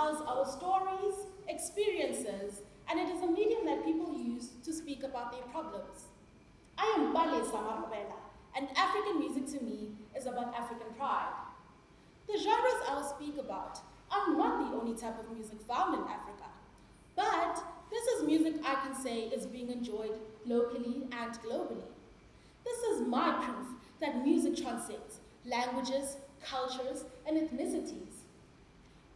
tells our stories, experiences, and it is a medium that people use to speak about their problems. I am Palesa, Marobela, and African music to me is about African pride. The genres I'll speak about are not the only type of music found in Africa, but this is music I can say is being enjoyed locally and globally. This is my proof that music transcends languages, cultures, and ethnicities.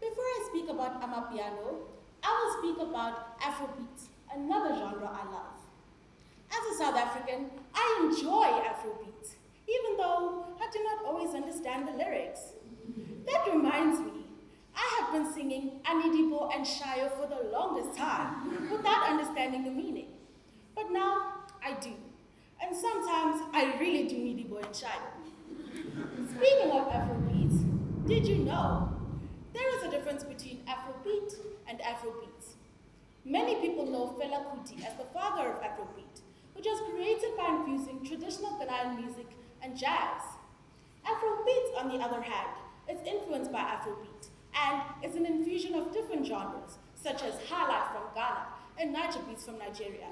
Before I speak about Amapiano, I will speak about Afrobeat, another genre I love. As a South African, I enjoy Afrobeat, even though I do not always understand the lyrics. That reminds me, I have been singing Anidibo and Shayo for the longest time without understanding the meaning. But now I do. And sometimes I really do Nidibo and Shayo. Speaking of Afrobeat, did you know there is a difference between Afrobeat and Afrobeat? Many people know Fela Kuti as the father of Afrobeat, which was created by infusing traditional Ghanaian music and jazz. Afrobeat, on the other hand, is influenced by Afrobeat and is an infusion of different genres, such as highlife from Ghana and Niger beats from Nigeria.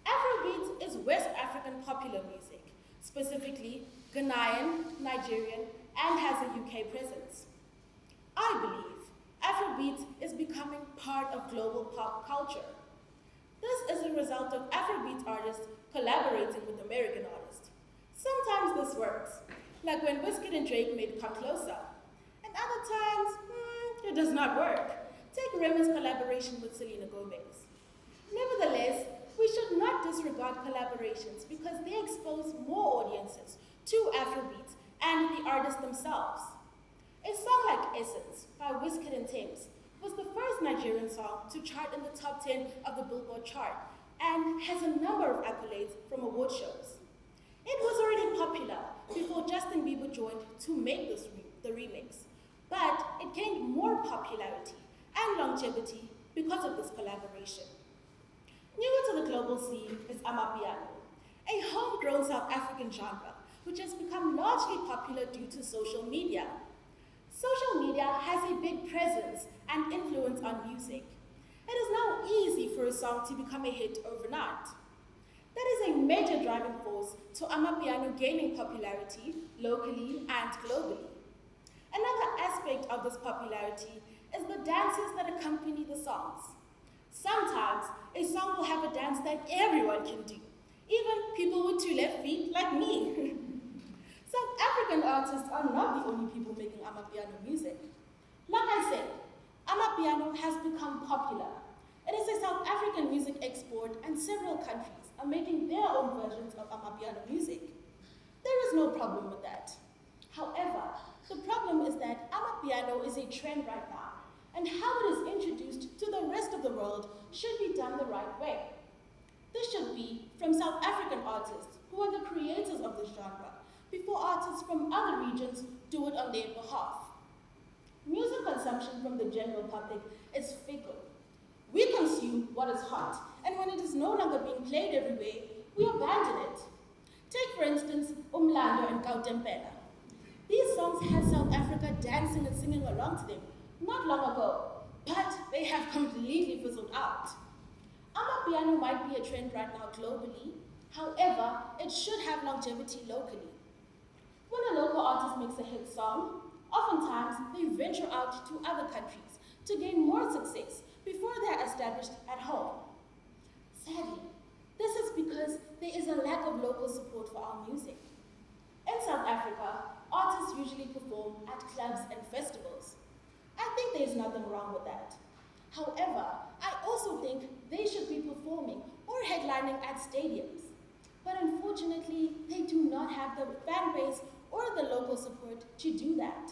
Afrobeat is West African popular music, specifically Ghanaian, Nigerian, and has a UK presence. I believe Afrobeat is becoming part of global pop culture. This is a result of Afrobeat artists collaborating with American artists. Sometimes this works, like when Wizkid and Drake made Come Closer. And other times, it does not work. Take Rema's collaboration with Selena Gomez. Nevertheless, we should not disregard collaborations because they expose more audiences to Afrobeat and the artists themselves. A song like Essence by Wizkid and Thames was the first Nigerian song to chart in the top 10 of the Billboard chart and has a number of accolades from award shows. It was already popular before Justin Bieber joined to make the remix, but it gained more popularity and longevity because of this collaboration. Newer to the global scene is Amapiano, a homegrown South African genre which has become largely popular due to social media. Social media has a big presence and influence on music. It is now easy for a song to become a hit overnight. That is a major driving force to Amapiano gaining popularity locally and globally. Another aspect of this popularity is the dances that accompany the songs. Sometimes a song will have a dance that everyone can do, even people with two left feet like me. South African artists are not the only people making Amapiano music. Like I said, Amapiano has become popular. It is a South African music export and several countries are making their own versions of Amapiano music. There is no problem with that. However, the problem is that Amapiano is a trend right now, and how it is introduced to the rest of the world should be done the right way. This should be from South African artists who are the creators of this genre, before artists from other regions do it on their behalf. Music consumption from the general public is fickle. We consume what is hot, and when it is no longer being played everywhere, we abandon it. Take, for instance, Umlando and Kautempela. These songs had South Africa dancing and singing along to them not long ago, but they have completely fizzled out. Amapiano might be a trend right now globally, however, it should have longevity locally. When a local artist makes a hit song, oftentimes they venture out to other countries to gain more success before they are established at home. Sadly, this is because there is a lack of local support for our music. In South Africa, artists usually perform at clubs and festivals. I think there is nothing wrong with that. However, I also think they should be performing or headlining at stadiums. But unfortunately, they do not have the fan base or the local support to do that.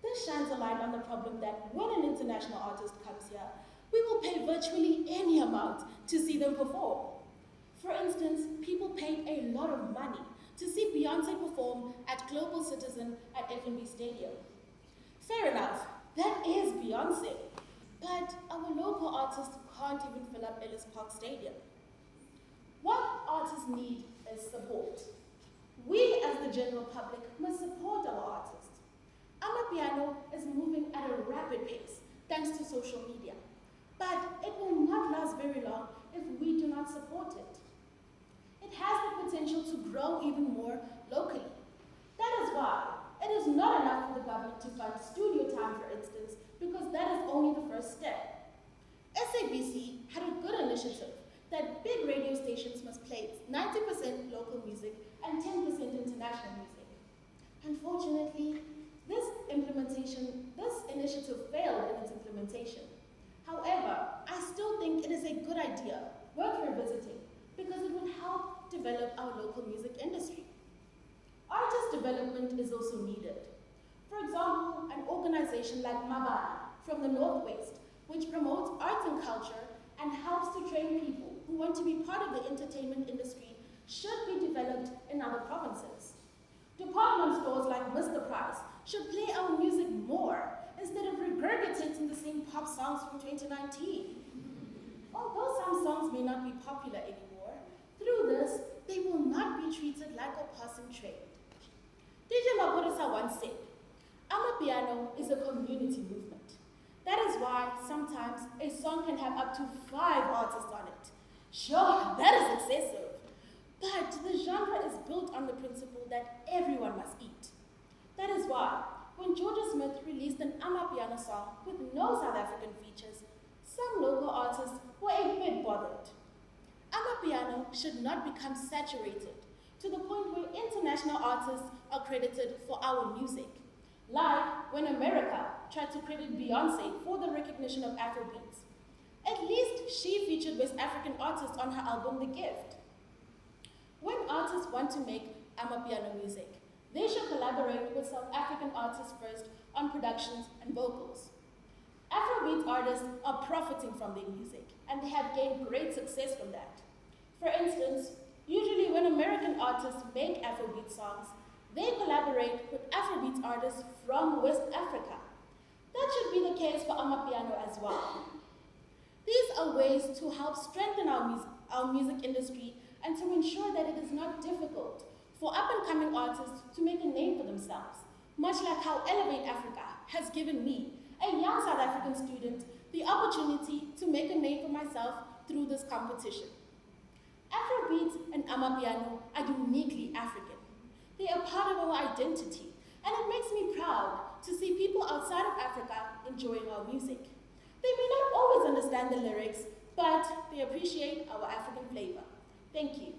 This shines a light on the problem that when an international artist comes here, we will pay virtually any amount to see them perform. For instance, people paid a lot of money to see Beyonce perform at Global Citizen at FNB Stadium. Fair enough, that is Beyonce, but our local artists can't even fill up Ellis Park Stadium. What artists need is support. We as the general public must support our artists. Amapiano is moving at a rapid pace thanks to social media. But it will not last very long if we do not support it. It has the potential to grow even more locally. That is why it is not enough for the government to fund studio time, for instance, because that is only the first step. SABC had a good initiative that big radio stations must play 90% local music and 10% international music. Unfortunately, this initiative failed in its implementation. However, I still think it is a good idea, worth revisiting, because it would help develop our local music industry. Artist development is also needed. For example, an organization like Mabana from the Northwest, which promotes arts and culture and helps to train people who want to be part of the entertainment industry, should be developed in other provinces. Department stores like Mr. Price should play our music more instead of regurgitating the same pop songs from 2019. Although some songs may not be popular anymore, through this, they will not be treated like a passing trend. DJ Maporisa once said, Amapiano is a community movement. That is why sometimes a song can have up to 5 artists on it. Sure, that is excessive. But the genre is built on the principle that everyone must eat. That is why, when Georgia Smith released an Amapiano song with no South African features, some local artists were a bit bothered. Amapiano should not become saturated to the point where international artists are credited for our music, like when America tried to credit Beyoncé for the recognition of Afrobeats. At least she featured West African artists on her album The Gift. When artists want to make Amapiano music, they should collaborate with South African artists first on productions and vocals. Afrobeat artists are profiting from their music, and they have gained great success from that. For instance, usually when American artists make Afrobeat songs, they collaborate with Afrobeat artists from West Africa. That should be the case for Amapiano as well. These are ways to help strengthen our music industry and to ensure that it is not difficult for up-and-coming artists to make a name for themselves, much like how Elevate Africa has given me, a young South African student, the opportunity to make a name for myself through this competition. Afrobeat and Amapiano are uniquely African. They are part of our identity, and it makes me proud to see people outside of Africa enjoying our music. They may not always understand the lyrics, but they appreciate our African flavor. Thank you.